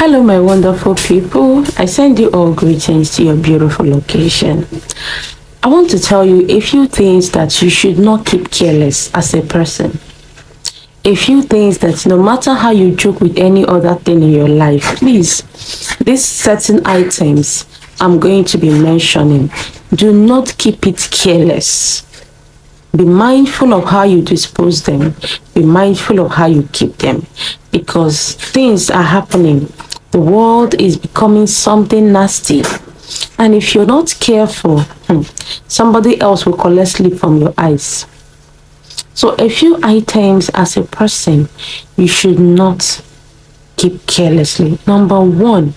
Hello, my wonderful people. I send you all greetings to your beautiful location. I want to tell you a few things that you should not keep careless as a person. A few things that no matter how you joke with any other thing in your life, please, these certain items I'm going to be mentioning, do not keep it careless. Be mindful of how you dispose them. Be mindful of how you keep them, because things are happening. The world is becoming something nasty. And if you're not careful, somebody else will collect sleep from your eyes. So a few items as a person you should not keep carelessly. Number one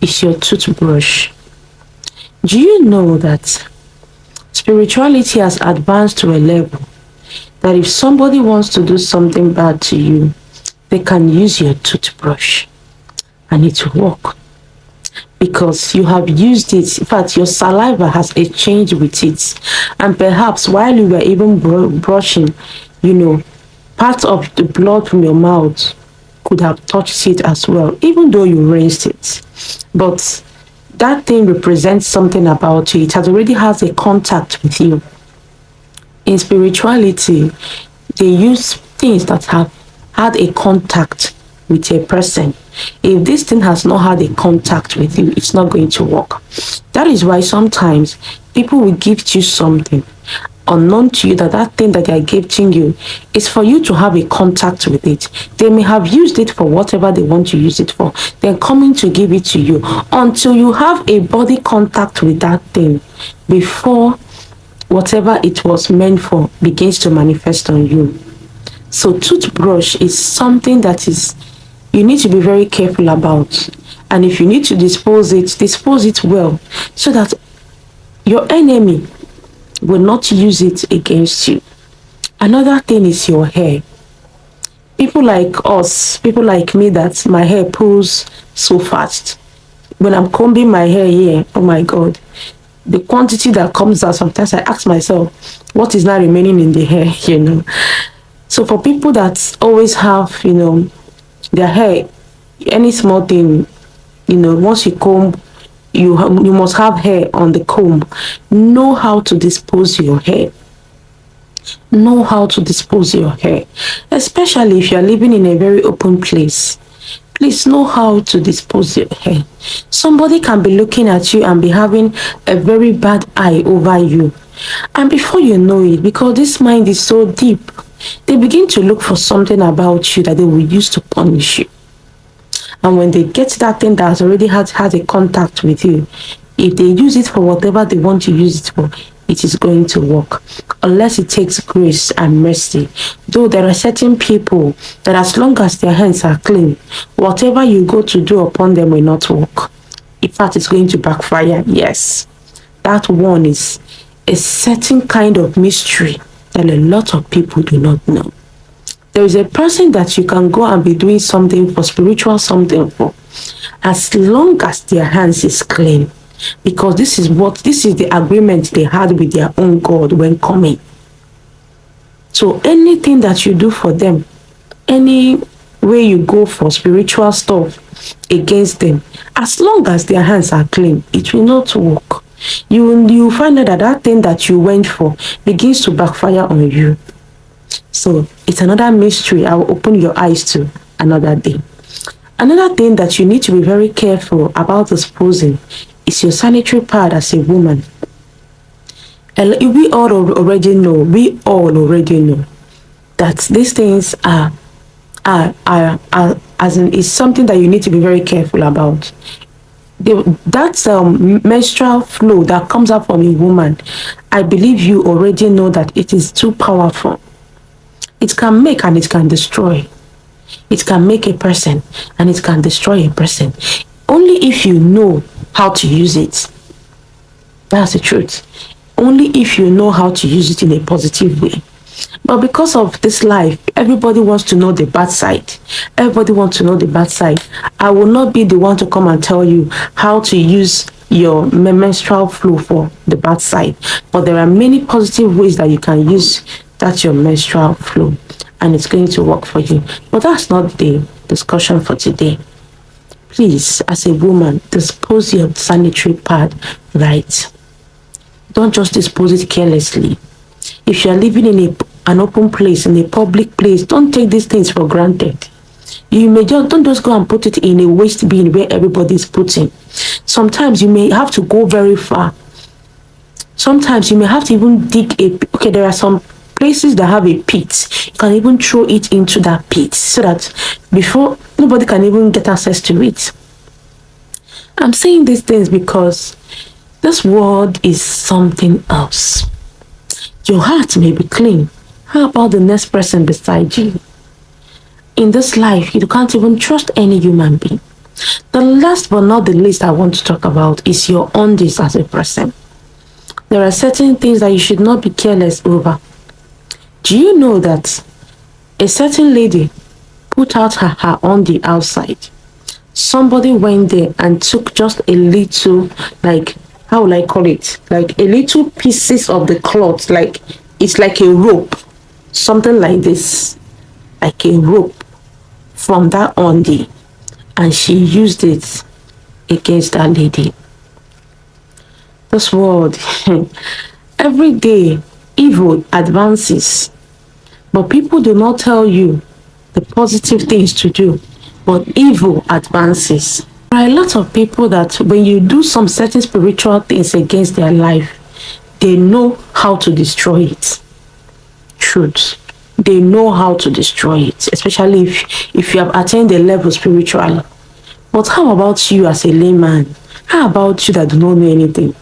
is your toothbrush. Do you know that spirituality has advanced to a level that if somebody wants to do something bad to you, they can use your toothbrush and it will work? Because you have used it. In fact, your saliva has exchanged with it, and perhaps while you were even brushing, part of the blood from your mouth could have touched it as well, even though you rinsed it. But that thing represents something about you. It has already has a contact with you. In spirituality, they use things that have had a contact with a person. If this thing has not had a contact with you, it's not going to work. That is why sometimes people will gift you something unknown to you, that thing that they are gifting you is for you to have a contact with it. They may have used it for whatever they want to use it for. They're coming to give it to you until you have a body contact with that thing before whatever it was meant for begins to manifest on you. So toothbrush is something that you need to be very careful about. And if you need to dispose it well, so that your enemy will not use it against you. Another thing is your hair. People like us, people like me, that my hair pulls so fast. When I'm combing my hair here, oh my God, the quantity that comes out, sometimes I ask myself, what is now remaining in the hair, So for people that always have, their hair, any small thing, once you comb, you must have hair on the comb. Know how to dispose your hair. Know how to dispose your hair, especially if you are living in a very open place. Please know how to dispose your hair. Somebody can be looking at you and be having a very bad eye over you, and before you know it, because this mind is so deep, they begin to look for something about you that they will use to punish you. And when they get that thing that has already had a contact with you, if they use it for whatever they want to use it for, it is going to work, unless it takes grace and mercy. Though there are certain people that as long as their hands are clean, whatever you go to do upon them will not work. In fact, it's going to backfire. Yes, that one is a certain kind of mystery that a lot of people do not know. There is a person that you can go and be doing something for, spiritual something for, as long as their hands is clean. Because this is the agreement they had with their own God when coming. So anything that you do for them, any way you go for spiritual stuff against them, as long as their hands are clean, it will not work. You will find out that thing that you went for begins to backfire on you. So it's another mystery I will open your eyes to another day. Another thing that you need to be very careful about disposing is your sanitary pad as a woman. And we all already know that these things are is something that you need to be very careful about. That menstrual flow that comes up from a woman, I believe you already know that it is too powerful. It can make and it can destroy. It can make a person and it can destroy a person. Only if you know how to use it. That's the truth. Only if you know how to use it in a positive way. But because of this life, everybody wants to know the bad side. Everybody wants to know the bad side. I will not be the one to come and tell you how to use your menstrual flow for the bad side. But there are many positive ways that you can use that your menstrual flow, and it's going to work for you. But that's not the discussion for today. Please, as a woman, dispose your sanitary pad right. Don't just dispose it carelessly. If you're living in an open place, in a public place, don't take these things for granted. You may just don't just go and put it in a waste bin where everybody's putting. Sometimes you may have to go very far. Sometimes you may have to even dig okay, there are some places that have a pit. You can even throw it into that pit so that before nobody can even get access to it. I'm saying these things because this world is something else. Your heart may be clean. How about the next person beside you? In this life, you can't even trust any human being. The last but not the least I want to talk about is your undies as a person. There are certain things that you should not be careless over. Do you know that a certain lady put out her undie outside? Somebody went there and took just a little, like, how will I call it? Like a little pieces of the cloth, like it's like a rope, something like this, like a rope from that undie, and she used it against that lady. This world, every day, evil advances, but people do not tell you the positive things to do, but evil advances. There are a lot of people that when you do some certain spiritual things against their life, they know how to destroy it. Truth. They know how to destroy it, especially if you have attained a level spiritually. But how about you as a layman? How about you that do not know anything?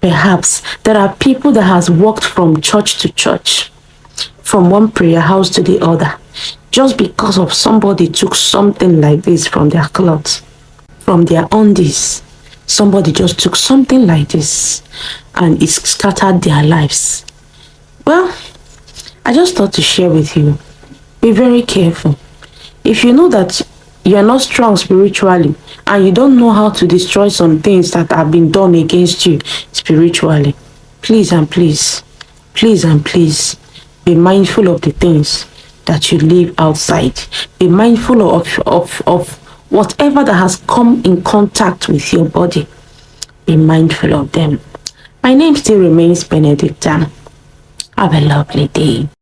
Perhaps there are people that has walked from church to church, from one prayer house to the other, just because of somebody took something like this from their clothes, from their undies. Somebody just took something like this and it scattered their lives. Well, I just thought to share with you. Be very careful. If you know that you're not strong spiritually and you don't know how to destroy some things that have been done against you spiritually, please and please, please and please, be mindful of the things that you leave outside. Be mindful of whatever that has come in contact with your body. Be mindful of them. My name still remains Benedicta. Have a lovely day.